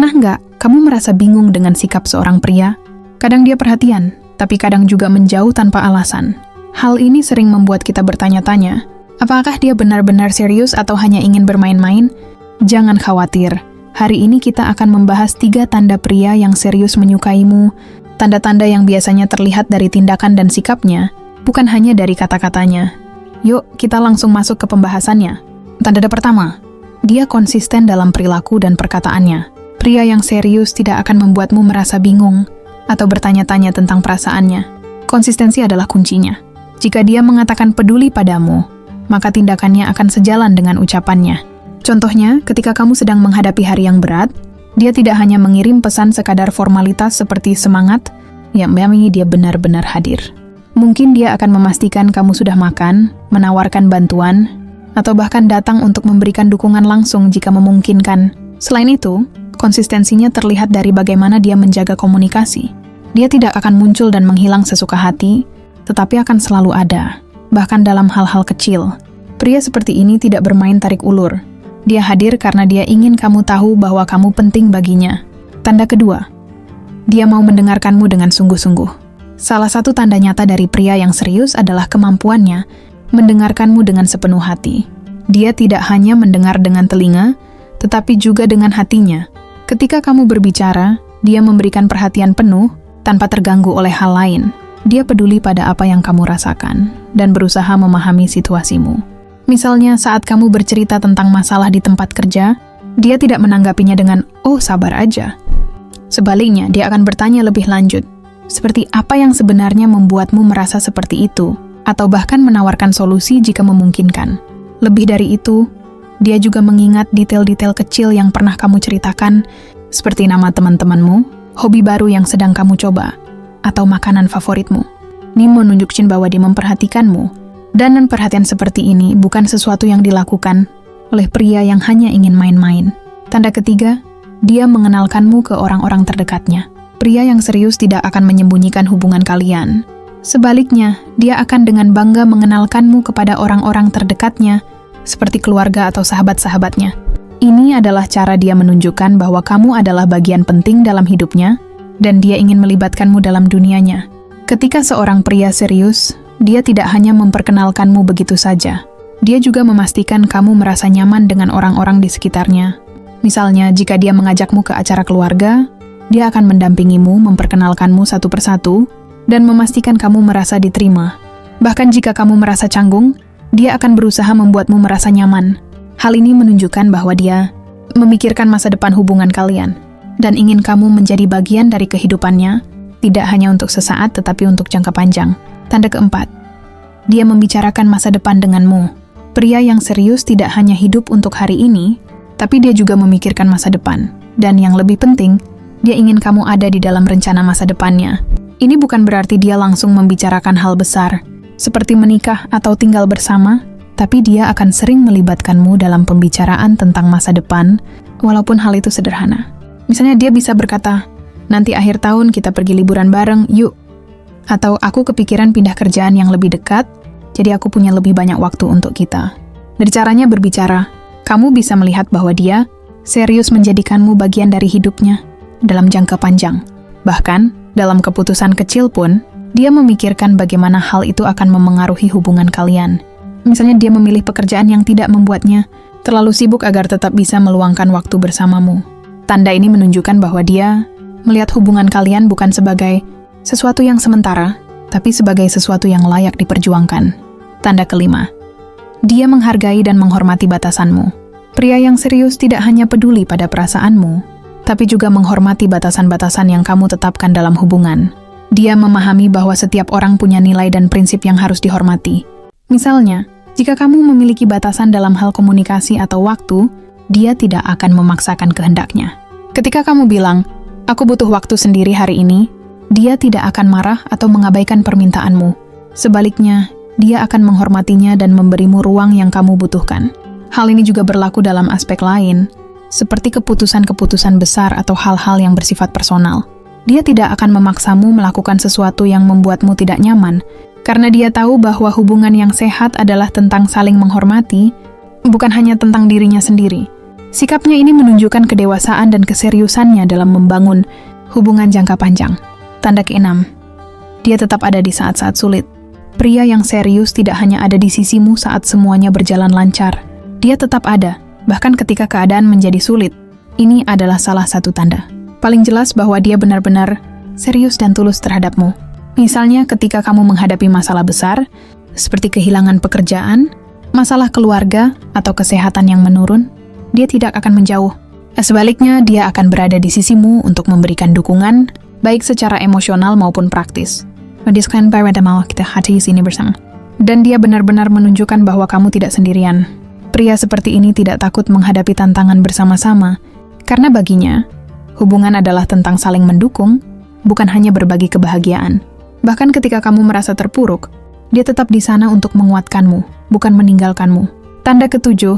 Pernah nggak kamu merasa bingung dengan sikap seorang pria? Kadang dia perhatian, tapi kadang juga menjauh tanpa alasan. Hal ini sering membuat kita bertanya-tanya, apakah dia benar-benar serius atau hanya ingin bermain-main? Jangan khawatir, hari ini kita akan membahas 3 tanda pria yang serius menyukaimu, tanda-tanda yang biasanya terlihat dari tindakan dan sikapnya, bukan hanya dari kata-katanya. Yuk, kita langsung masuk ke pembahasannya. Tanda pertama, dia konsisten dalam perilaku dan perkataannya. Pria yang serius tidak akan membuatmu merasa bingung atau bertanya-tanya tentang perasaannya. Konsistensi adalah kuncinya. Jika dia mengatakan peduli padamu, maka tindakannya akan sejalan dengan ucapannya. Contohnya, ketika kamu sedang menghadapi hari yang berat, dia tidak hanya mengirim pesan sekadar formalitas seperti semangat, yang memang dia benar-benar hadir. Mungkin dia akan memastikan kamu sudah makan, menawarkan bantuan, atau bahkan datang untuk memberikan dukungan langsung jika memungkinkan. Selain itu, konsistensinya terlihat dari bagaimana dia menjaga komunikasi. Dia tidak akan muncul dan menghilang sesuka hati, tetapi akan selalu ada, bahkan dalam hal-hal kecil. Pria seperti ini tidak bermain tarik ulur. Dia hadir karena dia ingin kamu tahu bahwa kamu penting baginya. Tanda kedua, dia mau mendengarkanmu dengan sungguh-sungguh. Salah satu tanda nyata dari pria yang serius adalah kemampuannya mendengarkanmu dengan sepenuh hati. Dia tidak hanya mendengar dengan telinga, tetapi juga dengan hatinya. Ketika kamu berbicara, dia memberikan perhatian penuh tanpa terganggu oleh hal lain. Dia peduli pada apa yang kamu rasakan dan berusaha memahami situasimu. Misalnya saat kamu bercerita tentang masalah di tempat kerja, dia tidak menanggapinya dengan, "Oh, sabar aja." Sebaliknya, dia akan bertanya lebih lanjut, seperti apa yang sebenarnya membuatmu merasa seperti itu, atau bahkan menawarkan solusi jika memungkinkan. Lebih dari itu, dia juga mengingat detail-detail kecil yang pernah kamu ceritakan, seperti nama teman-temanmu, hobi baru yang sedang kamu coba, atau makanan favoritmu. Ini menunjukkan bahwa dia memperhatikanmu. Dan perhatian seperti ini bukan sesuatu yang dilakukan oleh pria yang hanya ingin main-main. Tanda ketiga, dia mengenalkanmu ke orang-orang terdekatnya. Pria yang serius tidak akan menyembunyikan hubungan kalian. Sebaliknya, dia akan dengan bangga mengenalkanmu kepada orang-orang terdekatnya, seperti keluarga atau sahabat-sahabatnya. Ini adalah cara dia menunjukkan bahwa kamu adalah bagian penting dalam hidupnya, dan dia ingin melibatkanmu dalam dunianya. Ketika seorang pria serius, dia tidak hanya memperkenalkanmu begitu saja. Dia juga memastikan kamu merasa nyaman dengan orang-orang di sekitarnya. Misalnya, jika dia mengajakmu ke acara keluarga, dia akan mendampingimu, memperkenalkanmu satu persatu, dan memastikan kamu merasa diterima. Bahkan jika kamu merasa canggung, dia akan berusaha membuatmu merasa nyaman. Hal ini menunjukkan bahwa dia memikirkan masa depan hubungan kalian, dan ingin kamu menjadi bagian dari kehidupannya, tidak hanya untuk sesaat tetapi untuk jangka panjang. Tanda keempat, dia membicarakan masa depan denganmu. Pria yang serius tidak hanya hidup untuk hari ini, tapi dia juga memikirkan masa depan. Dan yang lebih penting, dia ingin kamu ada di dalam rencana masa depannya. Ini bukan berarti dia langsung membicarakan hal besar, seperti menikah atau tinggal bersama, tapi dia akan sering melibatkanmu dalam pembicaraan tentang masa depan, walaupun hal itu sederhana. Misalnya dia bisa berkata, "Nanti akhir tahun kita pergi liburan bareng, yuk." Atau, "Aku kepikiran pindah kerjaan yang lebih dekat, jadi aku punya lebih banyak waktu untuk kita." Dari caranya berbicara, kamu bisa melihat bahwa dia serius menjadikanmu bagian dari hidupnya dalam jangka panjang. Bahkan, dalam keputusan kecil pun, dia memikirkan bagaimana hal itu akan memengaruhi hubungan kalian. Misalnya dia memilih pekerjaan yang tidak membuatnya terlalu sibuk agar tetap bisa meluangkan waktu bersamamu. Tanda ini menunjukkan bahwa dia melihat hubungan kalian bukan sebagai sesuatu yang sementara, tapi sebagai sesuatu yang layak diperjuangkan. Tanda kelima, dia menghargai dan menghormati batasanmu. Pria yang serius tidak hanya peduli pada perasaanmu, tapi juga menghormati batasan-batasan yang kamu tetapkan dalam hubungan. Dia memahami bahwa setiap orang punya nilai dan prinsip yang harus dihormati. Misalnya, jika kamu memiliki batasan dalam hal komunikasi atau waktu, dia tidak akan memaksakan kehendaknya. Ketika kamu bilang, "Aku butuh waktu sendiri hari ini," dia tidak akan marah atau mengabaikan permintaanmu. Sebaliknya, dia akan menghormatinya dan memberimu ruang yang kamu butuhkan. Hal ini juga berlaku dalam aspek lain, seperti keputusan-keputusan besar atau hal-hal yang bersifat personal. Dia tidak akan memaksamu melakukan sesuatu yang membuatmu tidak nyaman, karena dia tahu bahwa hubungan yang sehat adalah tentang saling menghormati, bukan hanya tentang dirinya sendiri. Sikapnya ini menunjukkan kedewasaan dan keseriusannya dalam membangun hubungan jangka panjang. Tanda ke-6, dia tetap ada di saat-saat sulit. Pria yang serius tidak hanya ada di sisimu saat semuanya berjalan lancar. Dia tetap ada, bahkan ketika keadaan menjadi sulit. Ini adalah salah satu tanda paling jelas bahwa dia benar-benar serius dan tulus terhadapmu. Misalnya ketika kamu menghadapi masalah besar, seperti kehilangan pekerjaan, masalah keluarga, atau kesehatan yang menurun, dia tidak akan menjauh. Sebaliknya, dia akan berada di sisimu untuk memberikan dukungan, baik secara emosional maupun praktis. Mendiskusikan pada mau kita hati sini bersama. Dan dia benar-benar menunjukkan bahwa kamu tidak sendirian. Pria seperti ini tidak takut menghadapi tantangan bersama-sama, karena baginya, hubungan adalah tentang saling mendukung, bukan hanya berbagi kebahagiaan. Bahkan ketika kamu merasa terpuruk, dia tetap di sana untuk menguatkanmu, bukan meninggalkanmu. Tanda ke-7,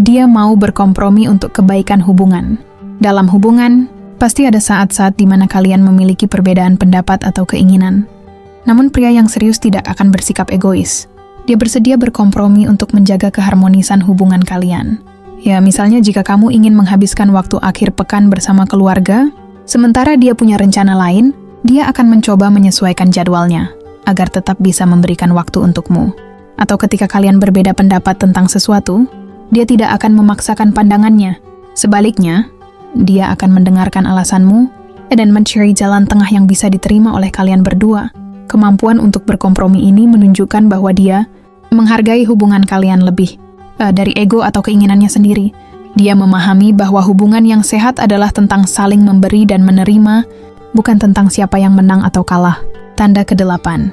dia mau berkompromi untuk kebaikan hubungan. Dalam hubungan, pasti ada saat-saat di mana kalian memiliki perbedaan pendapat atau keinginan. Namun pria yang serius tidak akan bersikap egois. Dia bersedia berkompromi untuk menjaga keharmonisan hubungan kalian. Ya, misalnya jika kamu ingin menghabiskan waktu akhir pekan bersama keluarga, sementara dia punya rencana lain, dia akan mencoba menyesuaikan jadwalnya, agar tetap bisa memberikan waktu untukmu. Atau ketika kalian berbeda pendapat tentang sesuatu, dia tidak akan memaksakan pandangannya. Sebaliknya, dia akan mendengarkan alasanmu dan mencari jalan tengah yang bisa diterima oleh kalian berdua. Kemampuan untuk berkompromi ini menunjukkan bahwa dia menghargai hubungan kalian lebih dari ego atau keinginannya sendiri. Dia memahami bahwa hubungan yang sehat adalah tentang saling memberi dan menerima, bukan tentang siapa yang menang atau kalah. Tanda ke-8,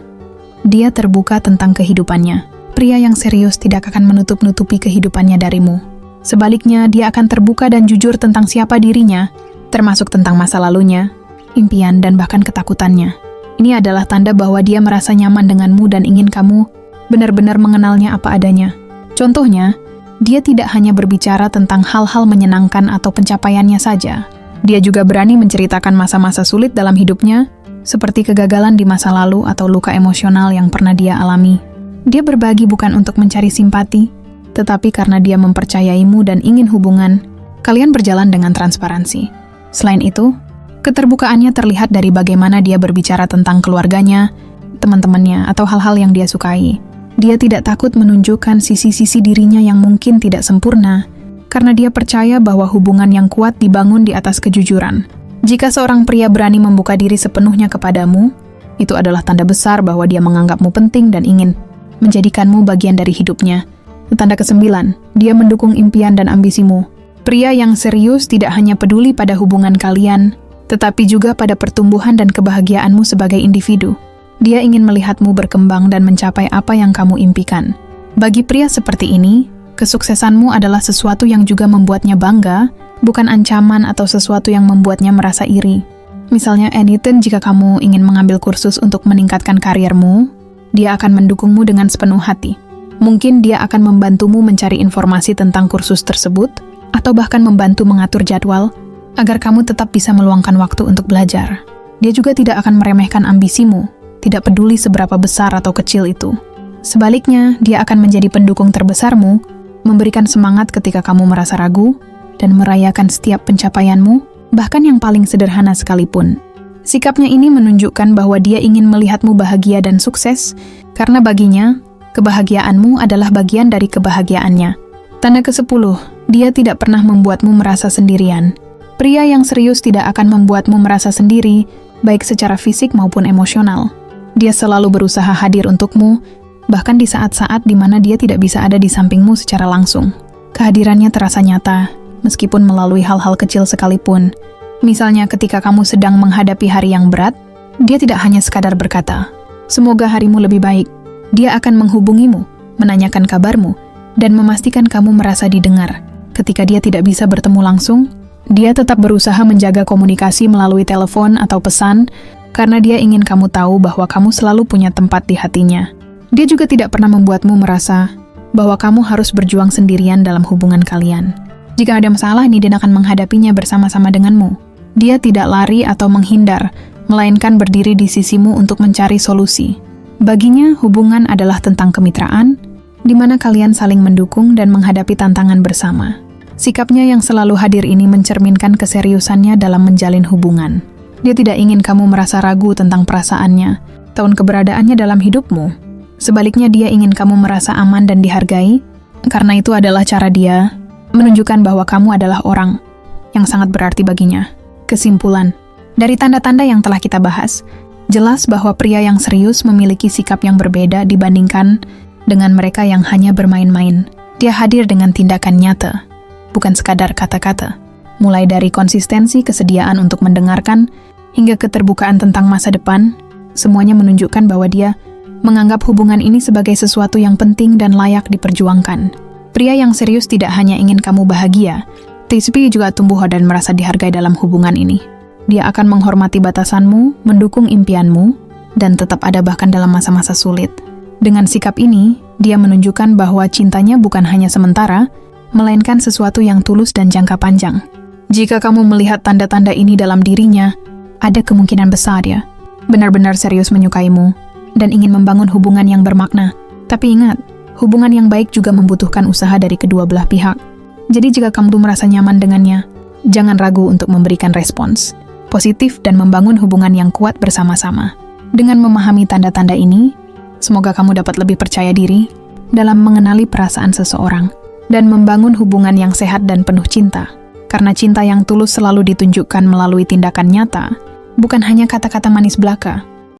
dia terbuka tentang kehidupannya. Pria yang serius tidak akan menutup-nutupi kehidupannya darimu. Sebaliknya, dia akan terbuka dan jujur tentang siapa dirinya, termasuk tentang masa lalunya, impian, dan bahkan ketakutannya. Ini adalah tanda bahwa dia merasa nyaman denganmu dan ingin kamu benar-benar mengenalnya apa adanya. Contohnya, dia tidak hanya berbicara tentang hal-hal menyenangkan atau pencapaiannya saja. Dia juga berani menceritakan masa-masa sulit dalam hidupnya, seperti kegagalan di masa lalu atau luka emosional yang pernah dia alami. Dia berbagi bukan untuk mencari simpati, tetapi karena dia mempercayaimu dan ingin hubungan kalian berjalan dengan transparansi. Selain itu, keterbukaannya terlihat dari bagaimana dia berbicara tentang keluarganya, teman-temannya, atau hal-hal yang dia sukai. Dia tidak takut menunjukkan sisi-sisi dirinya yang mungkin tidak sempurna, karena dia percaya bahwa hubungan yang kuat dibangun di atas kejujuran. Jika seorang pria berani membuka diri sepenuhnya kepadamu, itu adalah tanda besar bahwa dia menganggapmu penting dan ingin menjadikanmu bagian dari hidupnya. Tanda ke-9, dia mendukung impian dan ambisimu. Pria yang serius tidak hanya peduli pada hubungan kalian, tetapi juga pada pertumbuhan dan kebahagiaanmu sebagai individu. Dia ingin melihatmu berkembang dan mencapai apa yang kamu impikan. Bagi pria seperti ini, kesuksesanmu adalah sesuatu yang juga membuatnya bangga, bukan ancaman atau sesuatu yang membuatnya merasa iri. Misalnya, anytime jika kamu ingin mengambil kursus untuk meningkatkan karirmu, dia akan mendukungmu dengan sepenuh hati. Mungkin dia akan membantumu mencari informasi tentang kursus tersebut, atau bahkan membantu mengatur jadwal, agar kamu tetap bisa meluangkan waktu untuk belajar. Dia juga tidak akan meremehkan ambisimu, tidak peduli seberapa besar atau kecil itu. Sebaliknya, dia akan menjadi pendukung terbesarmu, memberikan semangat ketika kamu merasa ragu, dan merayakan setiap pencapaianmu, bahkan yang paling sederhana sekalipun. Sikapnya ini menunjukkan bahwa dia ingin melihatmu bahagia dan sukses, karena baginya, kebahagiaanmu adalah bagian dari kebahagiaannya. Tanda ke-10, dia tidak pernah membuatmu merasa sendirian. Pria yang serius tidak akan membuatmu merasa sendiri, baik secara fisik maupun emosional. Dia selalu berusaha hadir untukmu, bahkan di saat-saat di mana dia tidak bisa ada di sampingmu secara langsung. Kehadirannya terasa nyata, meskipun melalui hal-hal kecil sekalipun. Misalnya ketika kamu sedang menghadapi hari yang berat, dia tidak hanya sekadar berkata, "Semoga harimu lebih baik." Dia akan menghubungimu, menanyakan kabarmu, dan memastikan kamu merasa didengar. Ketika dia tidak bisa bertemu langsung, dia tetap berusaha menjaga komunikasi melalui telepon atau pesan, karena dia ingin kamu tahu bahwa kamu selalu punya tempat di hatinya. Dia juga tidak pernah membuatmu merasa bahwa kamu harus berjuang sendirian dalam hubungan kalian. Jika ada masalah, dia akan menghadapinya bersama-sama denganmu. Dia tidak lari atau menghindar, melainkan berdiri di sisimu untuk mencari solusi. Baginya, hubungan adalah tentang kemitraan, di mana kalian saling mendukung dan menghadapi tantangan bersama. Sikapnya yang selalu hadir ini mencerminkan keseriusannya dalam menjalin hubungan. Dia tidak ingin kamu merasa ragu tentang perasaannya, atau keberadaannya dalam hidupmu. Sebaliknya dia ingin kamu merasa aman dan dihargai, karena itu adalah cara dia menunjukkan bahwa kamu adalah orang yang sangat berarti baginya. Kesimpulan, dari tanda-tanda yang telah kita bahas, jelas bahwa pria yang serius memiliki sikap yang berbeda dibandingkan dengan mereka yang hanya bermain-main. Dia hadir dengan tindakan nyata, bukan sekadar kata-kata. Mulai dari konsistensi, kesediaan untuk mendengarkan, hingga keterbukaan tentang masa depan, semuanya menunjukkan bahwa dia menganggap hubungan ini sebagai sesuatu yang penting dan layak diperjuangkan. Pria yang serius tidak hanya ingin kamu bahagia, tapi juga tumbuh dan merasa dihargai dalam hubungan ini. Dia akan menghormati batasanmu, mendukung impianmu, dan tetap ada bahkan dalam masa-masa sulit. Dengan sikap ini, dia menunjukkan bahwa cintanya bukan hanya sementara, melainkan sesuatu yang tulus dan jangka panjang. Jika kamu melihat tanda-tanda ini dalam dirinya, ada kemungkinan besar dia benar-benar serius menyukaimu dan ingin membangun hubungan yang bermakna. Tapi ingat, hubungan yang baik juga membutuhkan usaha dari kedua belah pihak. Jadi jika kamu merasa nyaman dengannya, jangan ragu untuk memberikan respons positif dan membangun hubungan yang kuat bersama-sama. Dengan memahami tanda-tanda ini, semoga kamu dapat lebih percaya diri dalam mengenali perasaan seseorang dan membangun hubungan yang sehat dan penuh cinta. Karena cinta yang tulus selalu ditunjukkan melalui tindakan nyata, bukan hanya kata-kata manis belaka.